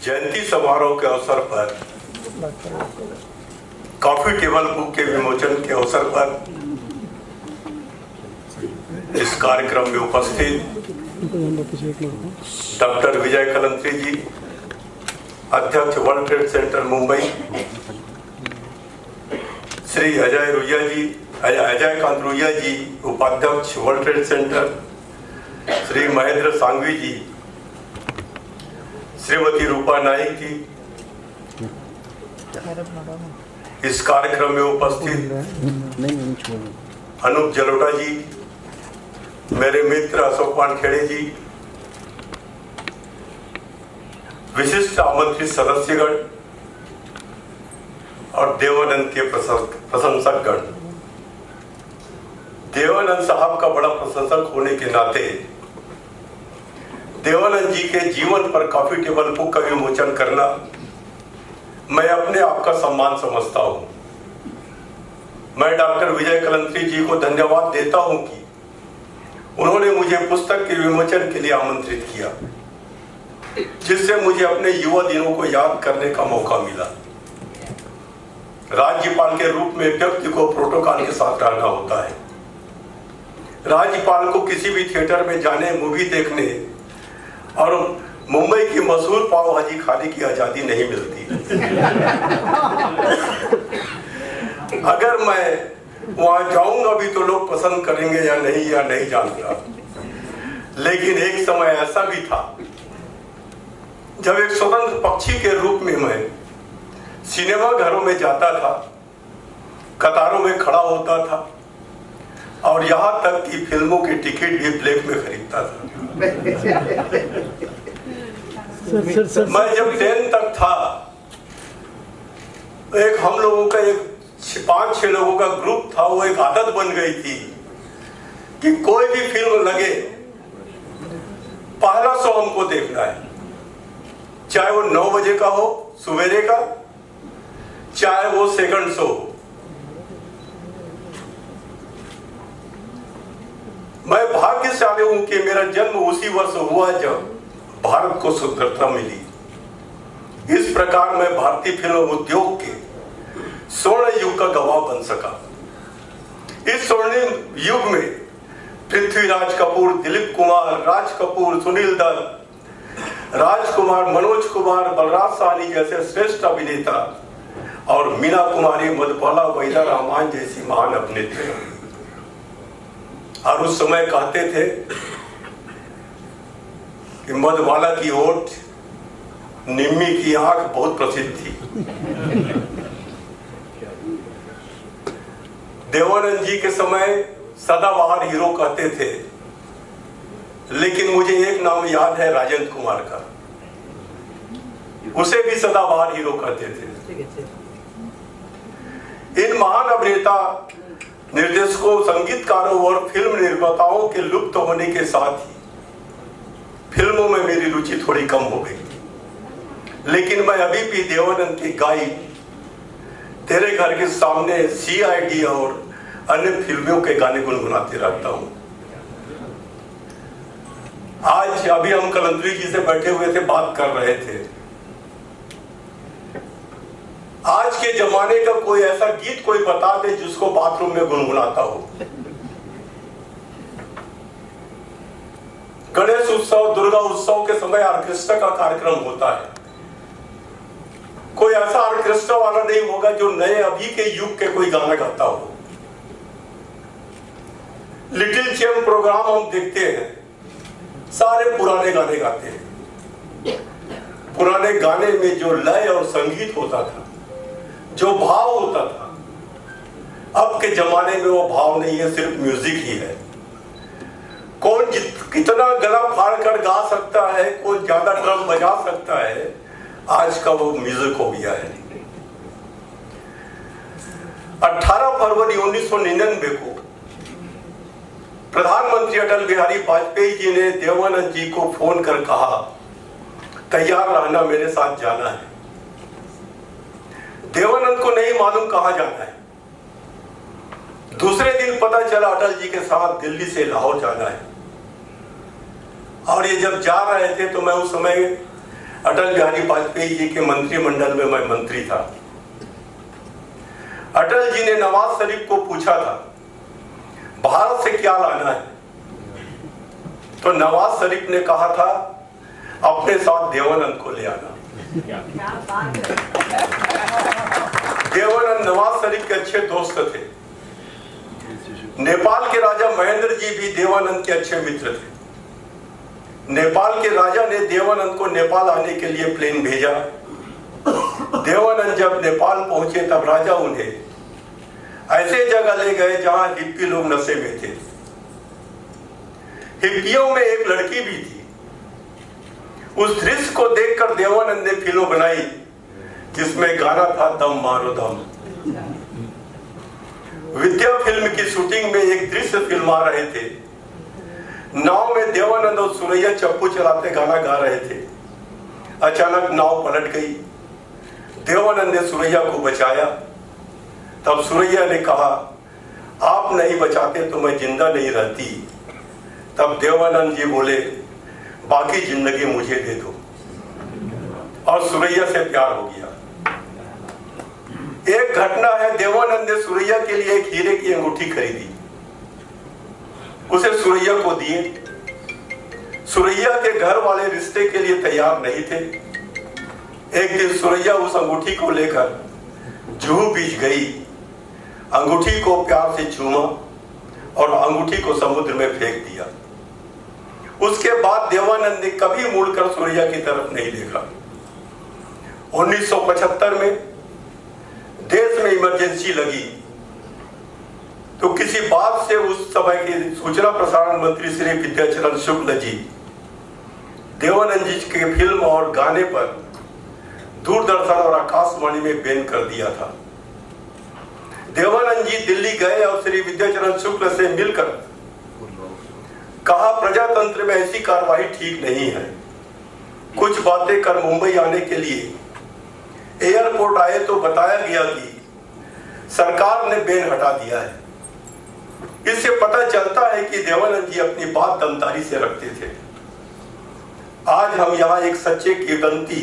जयंती समारोह के अवसर पर कॉफी टेबल बुक के विमोचन के अवसर पर इस कार्यक्रम में उपस्थित डॉक्टर विजय कलंत्री जी, अध्यक्ष World Trade Centre Mumbai, Shri Ajay Kant Ruia ji, उपाध्यक्ष World Trade Centre, Shri Mahendra Sanghvi ji, Shrimati Rupa Naik ji, इस कार्यक्रम में उपस्थित अनूप जलोटा जी, मेरे मित्र अशोक वानखेड़े जी, विशिष्ट आमंत्रित सदस्यगण और देवानंद के प्रशंसकगण। देवानंद साहब का बड़ा प्रशंसक होने के नाते देवानंद जी के जीवन पर कॉफी टेबल बुक का विमोचन करना मैं अपने आप का सम्मान समझता हूं। मैं डॉक्टर विजय कलंत्री जी को धन्यवाद देता हूं कि उन्होंने मुझे पुस्तक के विमोचन के लिए आमंत्रित किया, जिससे मुझे अपने युवा दिनों को याद करने का मौका मिला। राज्यपाल के रूप में व्यक्ति को प्रोटोकॉल के साथ रहना होता है। राज्यपाल को किसी भी थिएटर में जाने, मूवी देखने और मुंबई की मशहूर पाव भाजी खाने की आजादी नहीं मिलती। अगर मैं वहां जाऊंगा भी तो लोग पसंद करेंगे या नहीं जानता। लेकिन एक समय ऐसा भी था जब एक स्वतंत्र पक्षी के रूप में मैं सिनेमा घरों में जाता था, कतारों में खड़ा होता था और यहां तक कि फिल्मों की टिकट भी ब्लैक में खरीदता था। मैं जब 10 तक था, एक हम लोगों का एक 5-6 लोगों का ग्रुप था। वो एक आदत बन गई थी कि कोई भी फिल्म लगे, पहला शो हमको देखना है, चाहे वो 9 बजे का हो सवेरे का, चाहे वो सेकंड शो। मैं भाग्यशाली हूं कि मेरा जन्म उसी वर्ष हुआ जब भारत को स्वतंत्रता मिली। इस प्रकार मैं भारतीय फिल्म उद्योग के स्वर्ण युग का गवाह बन सका। इस स्वर्णिम युग में पृथ्वीराज कपूर, दिलीप कुमार, राज कपूर, सुनील दत्त, राजकुमार, मनोज कुमार, बलराज साहनी जैसे श्रेष्ठ अभिनेता और मीना कुमारी, मधुबाला, वहीदा रहमान जैसी महान अभिनेत्री। और उस समय कहते थे कि मधुबाला की होठ, निम्मी की आंख बहुत प्रसिद्ध थी। देवानंद जी के समय सदाबहार हीरो कहते थे, लेकिन मुझे एक नाम याद है राजेंद्र कुमार का, उसे भी सदाबहार हीरो कहते थे। इन महान अभिनेता, निर्देशकों, संगीतकारों और फिल्म निर्माताओं के लुप्त होने के साथ ही फिल्मों में मेरी रुचि थोड़ी कम हो गई। लेकिन मैं अभी भी देवानंद की गाई तेरे घर के सामने, CID और अन्य फिल्मों के गाने गुनगुनाते रहता हूं। आज अभी हम कलंत्री जी से बैठे हुए थे, बात कर रहे थे। आज के जमाने का कोई ऐसा गीत कोई बता दे जिसको बाथरूम में गुनगुनाता हो। गणेश उत्सव, दुर्गा उत्सव के समय ऑर्केस्ट्रा का कार्यक्रम होता है। कोई ऐसा ऑर्केस्ट्रा वाला नहीं होगा जो नए अभी के युग के कोई गाना गाता हो। लिटिल चैम्प प्रोग्राम हम देखते हैं, सारे पुराने गाने गाते हैं। पुराने गाने में जो लय और संगीत होता था, जो भाव होता था, अब के जमाने में वो भाव नहीं है, सिर्फ म्यूजिक ही है। कौन कितना गला फाड़ कर गा सकता है, कौन ज्यादा ड्रम बजा सकता है, आज का वो म्यूजिक हो गया है। 18 फरवरी 1999 को प्रधानमंत्री अटल बिहारी वाजपेयी जी ने देवानंद जी को फोन कर कहा, तैयार रहना, मेरे साथ जाना है। देवानंद को नहीं मालूम कहां जाना है। दूसरे दिन पता चला अटल जी के साथ दिल्ली से लाहौर जाना है। और ये जब जा रहे थे तो मैं उस समय अटल बिहारी वाजपेयी जी के मंत्रिमंडल में मैं मंत्री था। अटल जी ने नवाज शरीफ को पूछा था भारत से क्या लाना है, तो नवाज शरीफ ने कहा था अपने साथ देवानंद को ले आना। देवानंद नवाज शरीफ के अच्छे दोस्त थे। नेपाल के राजा महेंद्र जी भी देवानंद के अच्छे मित्र थे। नेपाल के राजा ने देवानंद को नेपाल आने के लिए प्लेन भेजा। देवानंद जब नेपाल पहुंचे तब राजा उन्हें ऐसे जगह ले गए जहां हिप्पी लोग नशे में थे। हिप्पियों में एक लड़की भी थी। उस दृश्य को देखकर देवानंद ने फिल्म बनाई जिसमें गाना था दम मारो दम। विद्या फिल्म की शूटिंग में एक दृश्य फिल्मा रहे थे। नाव में देवानंद और सुरैया चप्पू चलाते गाना गा रहे थे। अचानक नाव पलट गई। देवानंद ने सुरैया को बचाया। तब सुरैया ने कहा आप नहीं बचाते तो मैं जिंदा नहीं रहती। तब देवानंद जी बोले बाकी जिंदगी मुझे दे दो, और सुरैया से प्यार हो गया। एक घटना है, देवानंद ने सुरैया के लिए एक हीरे की अंगूठी खरीदी, उसे सुरैया को दिए। सुरैया के घर वाले रिश्ते के लिए तैयार नहीं थे। एक दिन सुरैया उस अंगूठी को लेकर जुहू बीच गई, अंगूठी को प्यार से चूमा और अंगूठी को समुद्र में फेंक दिया। उसके बाद देवानंद ने कभी मुड़कर सुरैया की तरफ नहीं देखा। 1975 में देश में इमरजेंसी लगी तो किसी बात से उस समय के सूचना प्रसारण मंत्री श्री विद्याचरण शुक्ल जी देवानंद जी के फिल्म और गाने पर दूरदर्शन और आकाशवाणी में बैन कर दिया था। देवानंद जी दिल्ली गए और श्री विद्याचरण शुक्ल से मिलकर कहा प्रजातंत्र में ऐसी कार्रवाई ठीक नहीं है। कुछ बातें कर मुंबई आने के लिए एयरपोर्ट आए तो बताया गया कि सरकार ने बैन हटा दिया है। इससे पता चलता है कि देवानंद जी अपनी बात दमदारी से रखते थे। आज हम यहाँ एक सच्चे किंवदंती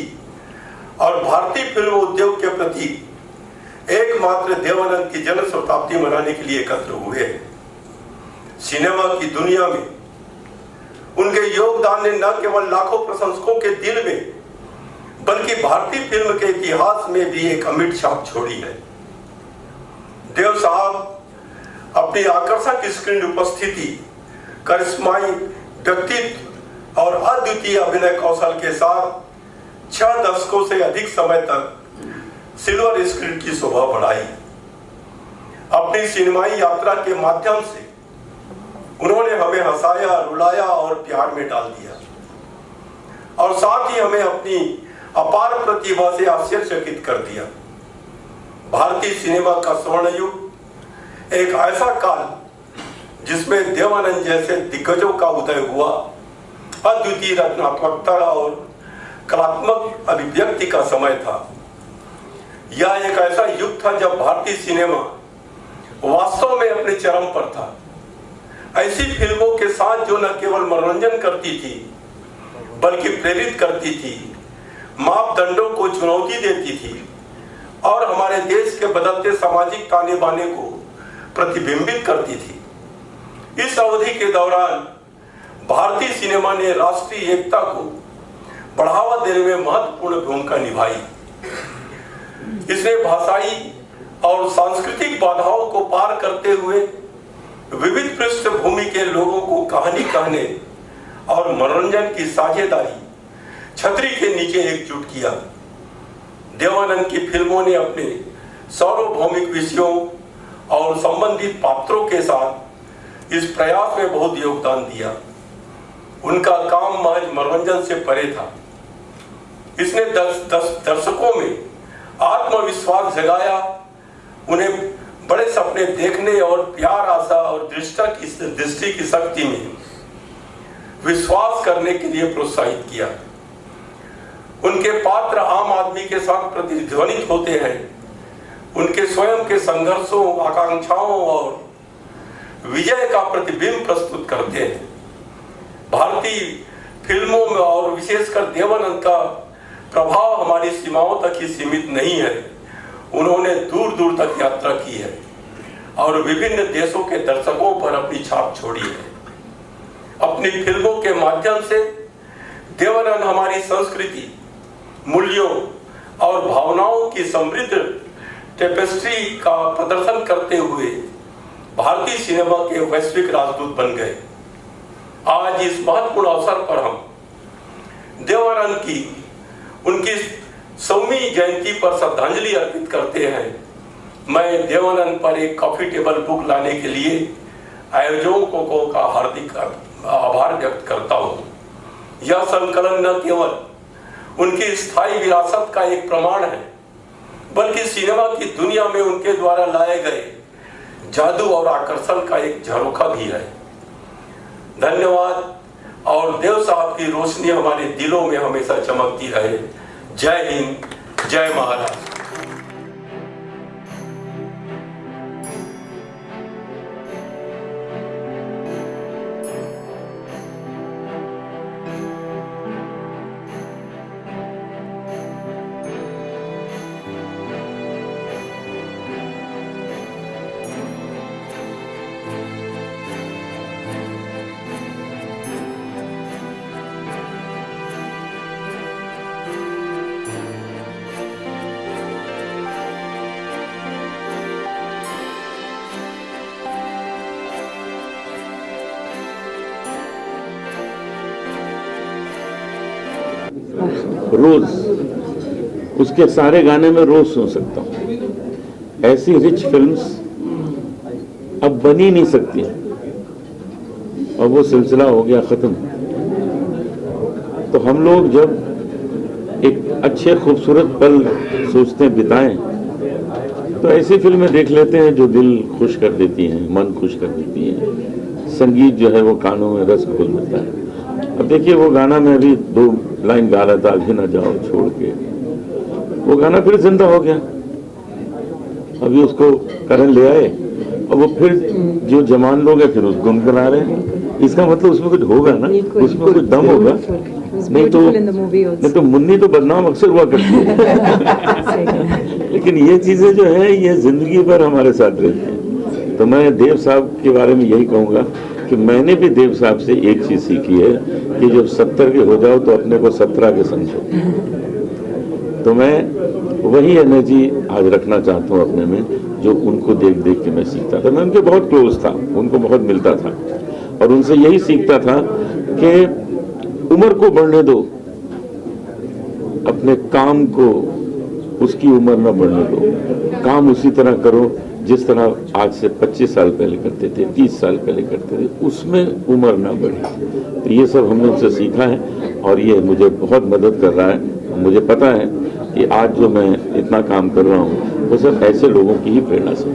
और भारतीय फिल्म उद्योग के प्रति एकमात्र देवानंद की जन्म शताब्दी मनाने के लिए एकत्र हुए हैं। सिनेमा की दुनिया में उनके योगदान ने न केवल लाखों प्रशंसकों के दिल में बल्कि भारतीय फिल्म के इतिहास में भी एक अमिट छाप छोड़ी है। देव साहब अपनी आकर्षक स्क्रीन उपस्थिति, करिश्माई व्यक्तित्व और अद्वितीय अभिनय कौशल के साथ 6 दशकों से अधिक समय तक सिल्वर स्क्रीन की शोभा बढ़ाई। अपनी सिनेमाई यात्रा के माध्यम से उन्होंने हमें हंसाया, रुलाया और प्यार में डाल दिया, और साथ ही हमें अपनी अपार प्रतिभा से आश्चर्यचकित कर दिया। भारतीय सिनेमा का स्वर्ण युग एक ऐसा काल जिसमें देवानंद जैसे दिग्गजों का उदय हुआ, अद्वितीय रचनात्मकता और कलात्मक अभिव्यक्ति का समय था। यह एक ऐसा युग था जब भारतीय सिनेमा वास्तव में अपने चरम पर था। ऐसी फिल्मों के साथ जो न केवल मनोरंजन करती थी बल्कि प्रेरित करती थी, मापदंडों को चुनौती देती थी और हमारे देश के बदलते सामाजिक ताने बाने को प्रतिबिंबित करती थी। इस अवधि के दौरान भारतीय सिनेमा ने राष्ट्रीय एकता को बढ़ावा देने में महत्वपूर्ण भूमिका निभाई। इसने भाषाई और सांस्कृतिक बाधाओं को पार करते हुए विविध पृष्ठभूमि के लोगों को कहानी कहने और मनोरंजन की साझेदारी छतरी के नीचे एकजुट किया। देवानंद की फिल्मों ने अपने सार्वभौमिक विषयों और संबंधित पात्रों के साथ इस प्रयास में बहुत योगदान दिया। उनका काम महज मनोरंजन से परे था। इसने दर्शकों में आत्मविश्वास जगाया, उन्हें बड़े सपने देखने और प्यार, आशा और दृष्टि की शक्ति में विश्वास करने के लिए प्रोत्साहित किया। उनके पात्र आम आदमी के साथ प्रतिध्वनित होते हैं। उनके स्वयं के संघर्षों, आकांक्षाओं और विजय का प्रतिबिंब प्रस्तुत करते हैं। भारतीय फिल्मों में और विशेषकर देवानंद का प्रभाव हमारी सीमाओं तक ही सीमित नहीं है। उन्होंने दूर दूर तक यात्रा की है और विभिन्न देशों के दर्शकों पर अपनी छाप छोड़ी है। अपनी फिल्मों के माध्यम से देवानंद हमारी संस्कृति, मूल्यों और भावनाओं की समृद्ध टेपेस्ट्री का प्रदर्शन करते हुए भारतीय सिनेमा के वैश्विक राजदूत बन गए। आज इस महत्वपूर्ण अवसर पर हम देवानंद की उनकी 100वीं जयंती पर श्रद्धांजलि अर्पित करते हैं। मैं देवानंद पर एक कॉफी टेबल बुक लाने के लिए आयोजकों का हार्दिक आभार व्यक्त करता हूँ। यह संकलन न केवल उनकी स्थायी विरासत का एक प्रमाण है, बल्कि सिनेमा की दुनिया में उनके द्वारा लाए गए जादू और आकर्षण का एक झरोखा भी है। धन्यवाद और देव साहब की रोशनी हमारे दिलों में हमेशा चमकती रहे। जय हिंद, जय महाराष्ट्र। रोज उसके सारे गाने में रोज सुन सकता हूँ। ऐसी रिच फिल्म्स अब बन ही नहीं सकती और वो सिलसिला हो गया खत्म। तो हम लोग जब एक अच्छे खूबसूरत पल सोचते हैं बिताएं, तो ऐसी फिल्में देख लेते हैं जो दिल खुश कर देती हैं, मन खुश कर देती हैं। संगीत जो है वो कानों में रस घोल देता है। अब देखिए वो गाना मैं अभी 2 लाइन गा रहा था, अभी ना जाओ छोड़ के, वो गाना फिर जिंदा हो गया। अभी उसको करण ले आए और वो फिर जो जवान लोग हैं फिर उसको गुनगुना रहे हैं। इसका मतलब उसमें कुछ होगा ना, उसमें कुछ दम होगा। नहीं तो मुन्नी तो बदनाम अक्सर हुआ करती है लेकिन ये चीजें जो है ये जिंदगी भर हमारे साथ रहती हैं। तो मैं देव साहब के बारे में यही कहूँगा कि मैंने भी देव साहब से एक चीज सीखी है कि जब 70 के हो जाओ तो अपने को 17 के समझो। तो मैं वही एनर्जी आज रखना चाहता हूँ अपने में, जो उनको देख देख के मैं सीखता था। मैं उनके बहुत क्लोज था, उनको बहुत मिलता था और उनसे यही सीखता था कि उम्र को बढ़ने दो, अपने काम को उसकी उम्र न बढ़ने दो। काम उसी तरह करो जिस तरह आज से 25 साल पहले करते थे, 30 साल पहले करते थे, उसमें उम्र ना बढ़े। तो ये सब हमने उनसे सीखा है और ये मुझे बहुत मदद कर रहा है। मुझे पता है कि आज जो मैं इतना काम कर रहा हूँ वो सब ऐसे लोगों की ही प्रेरणा से।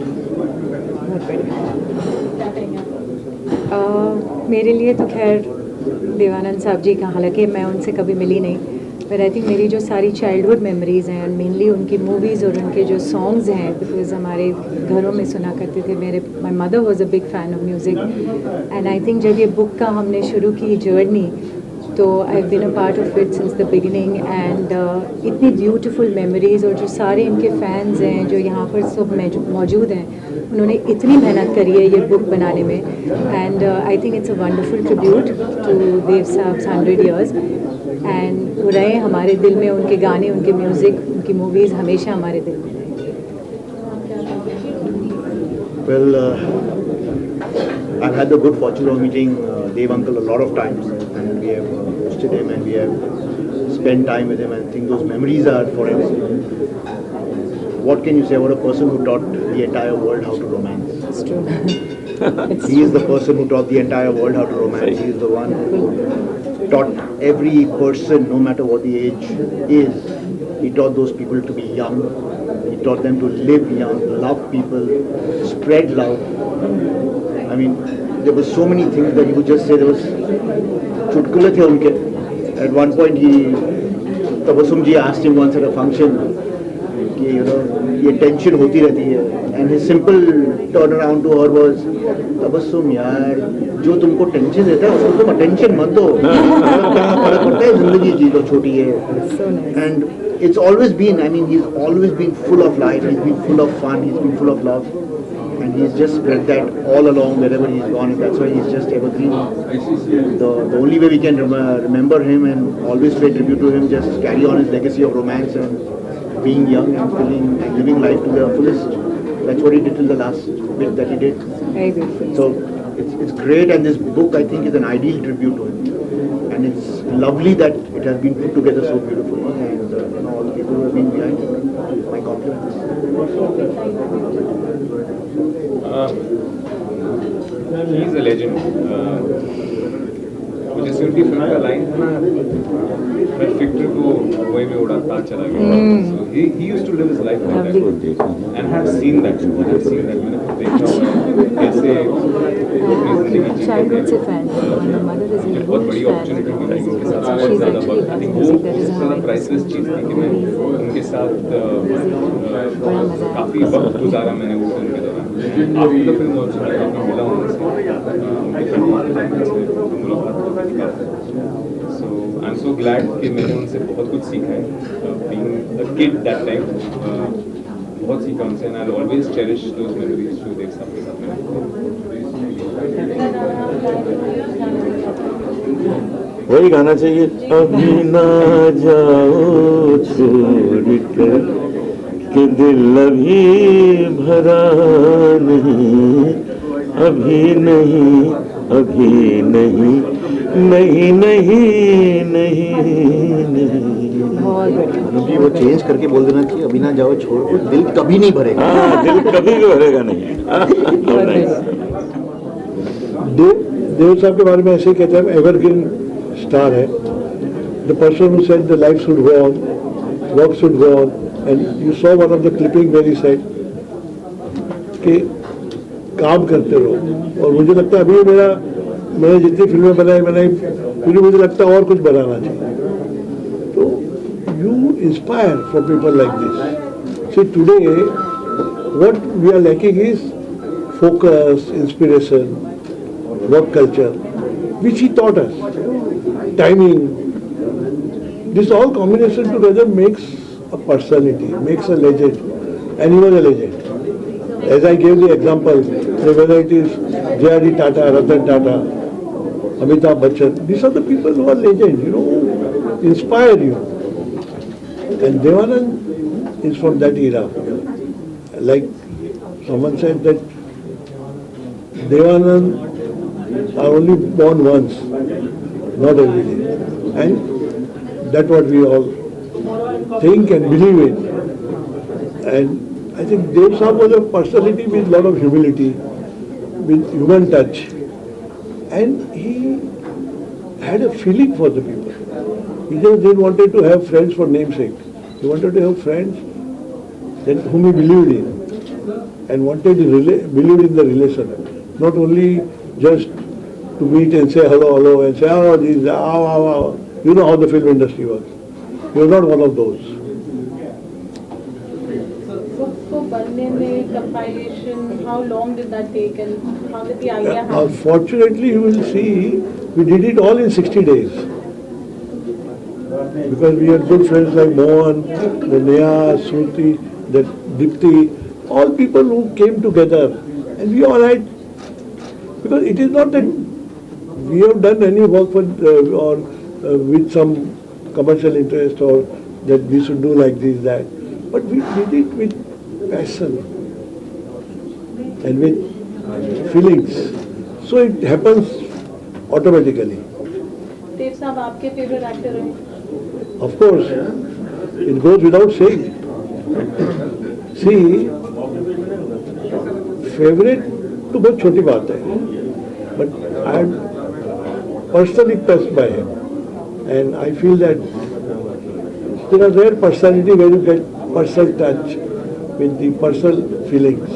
मेरे लिए तो खैर देवानंद साहब जी का, हालांकि मैं उनसे कभी मिली नहीं, पर आई थिंक मेरी जो सारी चाइल्डहुड मेमोरीज़ हैं, मेनली उनकी मूवीज़ और उनके जो सॉन्ग्स हैं, बिकॉज हमारे घरों में सुना करते थे। My mother was a big fan of music and I think जब ये बुक का हमने शुरू की जर्नी तो I been a part of it since the beginning and इतनी ब्यूटीफुल मेमोरीज़। और जो सारे इनके फ़ैन्स हैं जो यहाँ पर सब मौजूद हैं, उन्होंने इतनी मेहनत करी है ये बुक बनाने में and I think it's a wonderful tribute to Dev Sahab's 100 years and वो रहे हमारे दिल में। उनके गाने, उनके म्यूज़िक, उनकी मूवीज़ हमेशा हमारे दिल में रहे। Well, I've had the good fortune of meeting Dev Uncle a lot of times, and we have hosted him and we have spent time with him, and I think those memories are forever. What can you say about a person who taught the entire world how to romance? It's true. He is the person who taught the entire world how to romance. He is the one who taught every person, no matter what the age is, he taught those people to be young. He taught them to live young, love people, spread love. I mean, there were so many things that you could just say. There was चुटकुले थे उनके. At one point, Tabassum ji asked him once at a function कि ये tension होती रहती है And his simple turnaround to her was, Tabassum यार, जो तुमको टेंशन देता है उसको तुम अटेंशन मत दो, फर्क पड़ता है, जिंदगी जी लो, छोटी है. So nice. And it's always been, I mean, he's always been full of life, he's been full of fun, he's been full of love, and he's just spread that all along wherever he's gone, and that's why he's just evergreen. The only way we can remember him and always pay tribute to him, just carry on his legacy of romance and being young and feeling and living life to the fullest. That's what he did till the last bit that he did. Very beautiful. So it's great, and this book I think is an ideal tribute to him, and it's lovely that it has been put together so beautifully, and all the people who have been behind it, my compliments. He's a legend. मुझे सिर्फ की film का line था ना, मैं फिक्र को वही में उड़ाता चला गया. So he used to live his life like that, and have seen that. I've seen that. मैंने खुद देखा हुआ है कैसे अपनी जिंदगी जीते Childhood से हैं. fan है. My mother is a बहुत बड़ी huge अपॉर्चुनिटी fan. मिली उनके साथ बहुत She's ज़्यादा actually वक्त. I think music. वो That is बहुत ज़्यादा how प्राइसलेस चीज़ थी कि मैं उनके साथ काफ़ी वक्त गुजारा मैंने उस फिल्म के दौरान. After the film also मैं काफ़ी मिला हूँ उनसे, मुलाकात. So I'm so glad कि मैंने उनसे बहुत कुछ सीखा है. Being a kid that time, बहुत सीखा उनसे, and I'll always cherish those memories जो देव साहब के साथ मैंने. वही गाना चाहिए, अभी ना जाओ छोड़कर कि दिल अभी भरा नहीं, अभी नहीं, अभी नहीं, नहीं नहीं नहीं नहीं. बहुत बढ़िया. अभी वो चेंज करके बोल देना चाहिए, अभी ना जाओ छोड़ के दिल कभी नहीं भरेगा. हाँ, दिल कभी भी भरेगा नहीं. बहुत बढ़िया. देव साहब के बारे में ऐसे ही कहते हैं, एवरग्रीन स्टार है. The person who said the life should go on, work should go on, and you saw one of the clipping very said कि काम करते रहो. और मुझे लगता है अभी मैंने जितनी फिल्में बनाई फिर मुझे लगता है और कुछ बनाना चाहिए. तो you inspire for people like this. See today what we are lacking is focus, inspiration, work culture, which he taught us, timing. This all combination together makes a personality, makes a legend, and he was a legend. As I gave the example, whether it is J.R.D. Tata, Ratan Tata, Amitabh Bachchan, these are the people who are legends, who inspire you. And Devanand is from that era. Like someone said that Devanand are only born once, not every day. And that's what we all think and believe in. And I think Dev Sahab was a personality with a lot of humility, with human touch. And he had a feeling for the people. He just didn't wanted to have friends for namesake. He wanted to have friends that whom he believed in and wanted to believed in the relation. Not only just to meet and say hello and say, oh, this, you know how the film industry works. He was not one of those. So बनने में compilation, how long did that take and how did the idea happen? Fortunately, you will see, we did it all in 60 days. Because we had good friends like Mohan, the Neha, Shruti, the Dipti, all people who came together. And we all had, because it is not that we have done any work for or with some commercial interest or that we should do like this, that. But we did it with passion and with feelings. So it happens automatically. देव साहब आपके favorite actor हैं? Of course, it goes without saying. See, favorite तो बहुत छोटी बात है, but I am personally touched by him, and I feel that there are rare personality where you get personal touch with the personal feelings.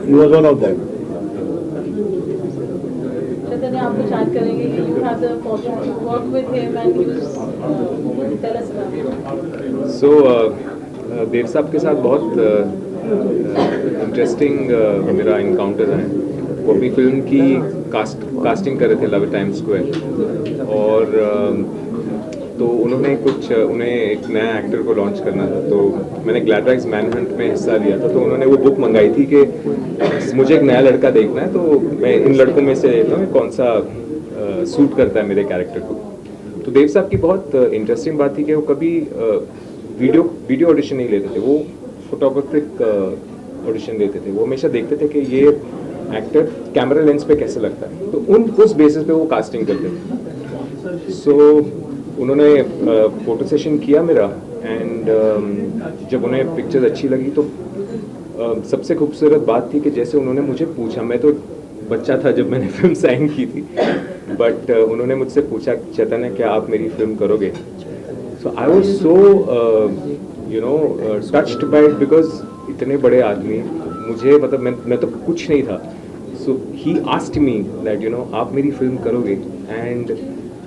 He was one of them. चैतन्य आप कुछ याद करेंगे कि you have the opportunity to work with him and he was tell us about it. So देव साहब के साथ बहुत interesting मेरा इनकाउंटर है। वो अपनी फिल्म की कास्टिंग कर रहे थे लव टाइम स्क्वायर, और तो उन्हें एक नया एक्टर को लॉन्च करना था, तो मैंने ग्लैडराइज मैनहंट में हिस्सा लिया था। तो उन्होंने वो बुक मंगाई थी कि मुझे एक नया लड़का देखना है, तो मैं इन लड़कों में से देखता हूँ कौन सा सूट करता है मेरे कैरेक्टर को। तो देव साहब की बहुत इंटरेस्टिंग बात थी कि वो कभी वीडियो ऑडिशन नहीं लेते थे, वो फोटोग्राफिक ऑडिशन लेते थे। वो हमेशा देखते थे कि ये एक्टर कैमरा लेंस पे कैसे लगता है, तो उस बेसिस पे वो कास्टिंग करते थे। सो उन्होंने फोटो सेशन किया मेरा, एंड जब उन्हें पिक्चर अच्छी लगी तो सबसे खूबसूरत बात थी कि जैसे उन्होंने मुझे पूछा, मैं तो बच्चा था जब मैंने फिल्म साइन की थी, बट उन्होंने मुझसे पूछा, चैतन्य क्या आप मेरी फिल्म करोगे? So I was so touched by it, because इतने बड़े आदमी, मुझे मतलब मैं तो कुछ नहीं था। सो ही आस्क्ड मी दैट आप मेरी फिल्म करोगे, and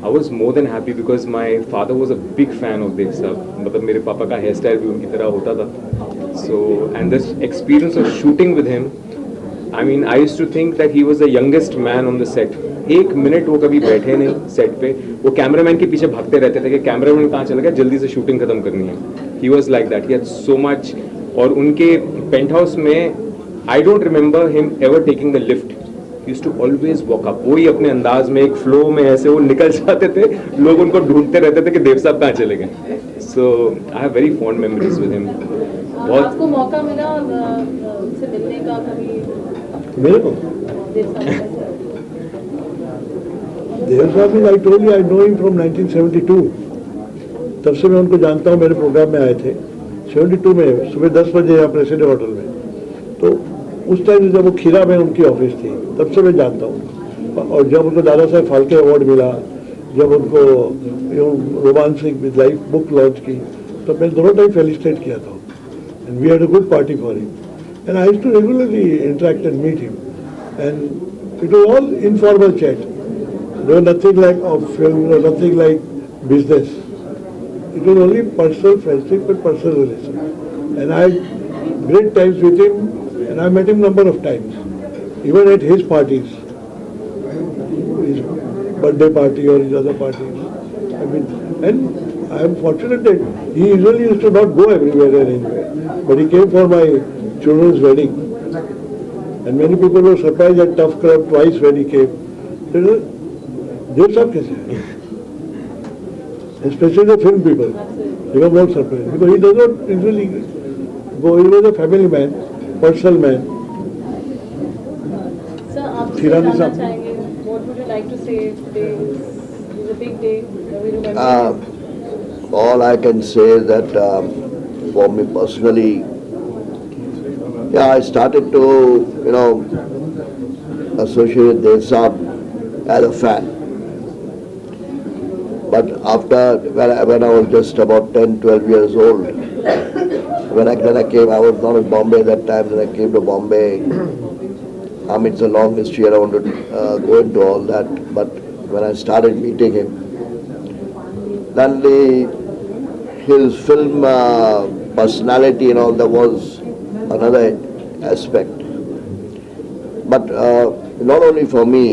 I was more than happy because my father was a big fan of Dev Sahab. मतलब मेरे पापा का हेयर स्टाइल भी उनकी तरह होता था। So and this experience of shooting with him, I mean, I used to think that he was the youngest man on the set. एक मिनट वो कभी बैठे नहीं सेट पे, वो कैमरामैन के पीछे भागते रहते थे कि कैमरामैन कहाँ चला गया, जल्दी से शूटिंग खत्म करनी है। He was like that. He had so much. और उनके पेंट हाउस में I don't remember him ever taking the lift. He used to always walk up. वही अपने अंदाज में एक फ्लो में ऐसे वो निकल जाते थे, लोग उनको ढूंढते रहते थे कि देव साहब कहाँ चले गए। So I have very fond memories with him. बहुत आपको मौका मिला उनसे मिलने का कभी? मेरे को देव साहब से? देव साहब I told you I know him from 1972। तब से मैं उनको जानता हूँ, मेरे प्रोग्राम में आए थे 72 में सुबह 10 बजे यहाँ प्रेसिडेंट होटल में। तो उस टाइम जब वो खीरा में उनकी ऑफिस थी, तब से मैं जानता हूँ। और जब उनको दादा साहब फाल्के अवार्ड मिला, जब उनको romancing with life book launch की, तो मैं दोनों टाइम फेलिसिटेट किया था, and we had a good party for him, and I used to regularly interact and meet him, and it was all informal chat. There was nothing like of film, nothing like business. It was only personal friendship and personal relation, and I had great times with him, and I met him number of times, even at his parties, his birthday party or his other parties. I mean, and I am fortunate that he usually used to not go everywhere and anywhere, but he came for my children's wedding, and many people were surprised at Tough Club twice when he came. They said, "Dev Sahab kaise hai?" Especially the film people, they were more surprised because he does not usually go. He was a family man, personal man. Sir, आपसे Thirani जानना साहब। चाहेंगे, what would you like to say today? Is a big day. We remember him. All I can say is that for me personally, yeah, I started to, associate with Dev Saab as a fan. But after, when I was just about 10, 12 years old, when I came, I was not in Bombay at that time, then I came to Bombay. It's a long history, I don't want to go into all that, but when I started meeting him, then his film personality and all that was another aspect. But not only for me,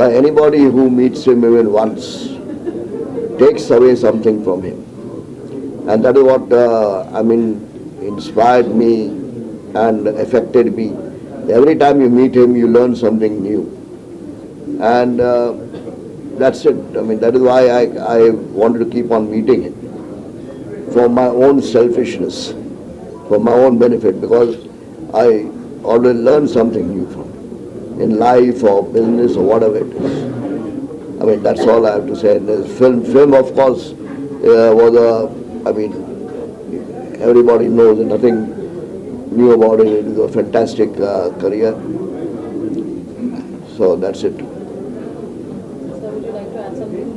but anybody who meets him even once takes away something from him. And that is what, inspired me and affected me. Every time you meet him, you learn something new. And that's it. That is why I wanted to keep on meeting him. For my own selfishness, for my own benefit, because I always learn something new from him. In life or business or whatever it is. That's all I have to say. And this film of course, was everybody knows and nothing new about it. It is a fantastic career. So that's it. Sir, would you like to add something?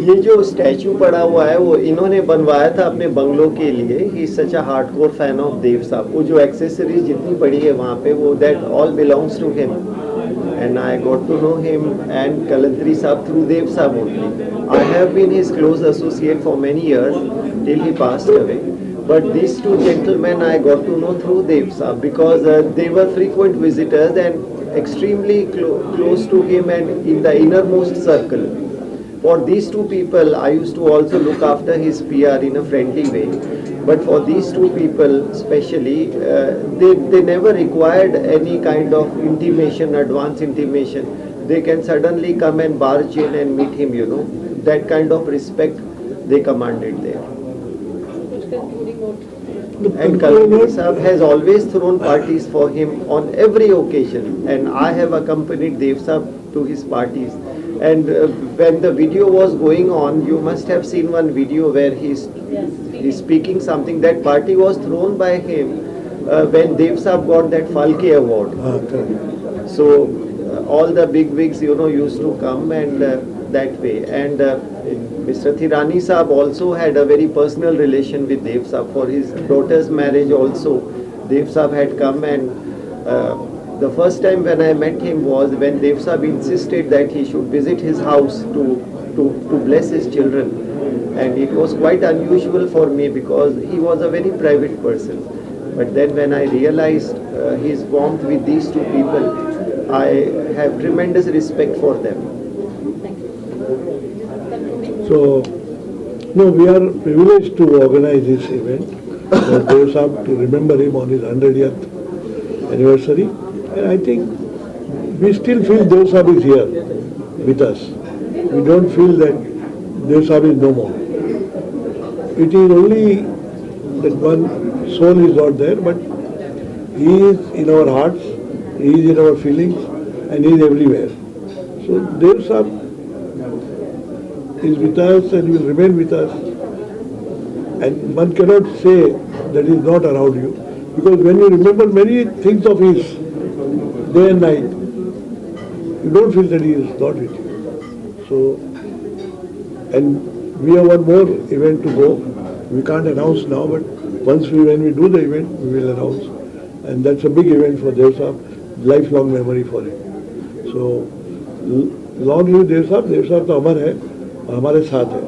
ये जो statue पड़ा हुआ है वो इन्होंने बनवाया था अपने बंगलों के लिए। ही सच अ हार्डकोर फैन ऑफ देव साहब। वो जो एक्सेसरीज जितनी पड़ी है वहाँ पे, वो that all belongs to him, and I got to know him and Kalandari sahab through Dev sahab only. I have been his close associate for many years till he passed away. But these two gentlemen I got to know through Dev Saab because they were frequent visitors and extremely close to him and in the innermost circle. For these two people, I used to also look after his PR in a friendly way. But for these two people, especially, they never required any kind of intimation, advance intimation. They can suddenly come and barge in and meet him, you know. That kind of respect they commanded there. Concluding note. And Kalpana Saab has always thrown parties for him on every occasion, and I have accompanied Dev Saab to his parties. And when the video was going on, you must have seen one video where he's speaking something. That party was thrown by him when Dev Saab got that Falke award. So all the big wigs, you know, used to come and that way. And Mr. Thirani Saab also had a very personal relation with Dev Saab. For his daughter's marriage also, Dev Saab had come, and the first time when I met him was when Dev Saab insisted that he should visit his house to bless his children. And it was quite unusual for me because he was a very private person. But then when I realized his warmth with these two people, I have tremendous respect for them. So, no, we are privileged to organize this event for Dev Saab to remember him on his 100th anniversary. And I think we still feel Dev Saab is here with us. We don't feel that Dev Saab is no more. It is only that one soul is not there, but he is in our hearts, he is in our feelings, and he is everywhere. So Dev Saab is with us and will remain with us. And one cannot say that he is not around you, because when you remember many things of his, day and night, you don't feel that he is not with you. So, and we have one more event to go. We can't announce now, but when we do the event, we will announce. And that's a big event for Dev Saab, lifelong memory for him. So, long live Dev Saab तो अमर है, हमारे साथ है.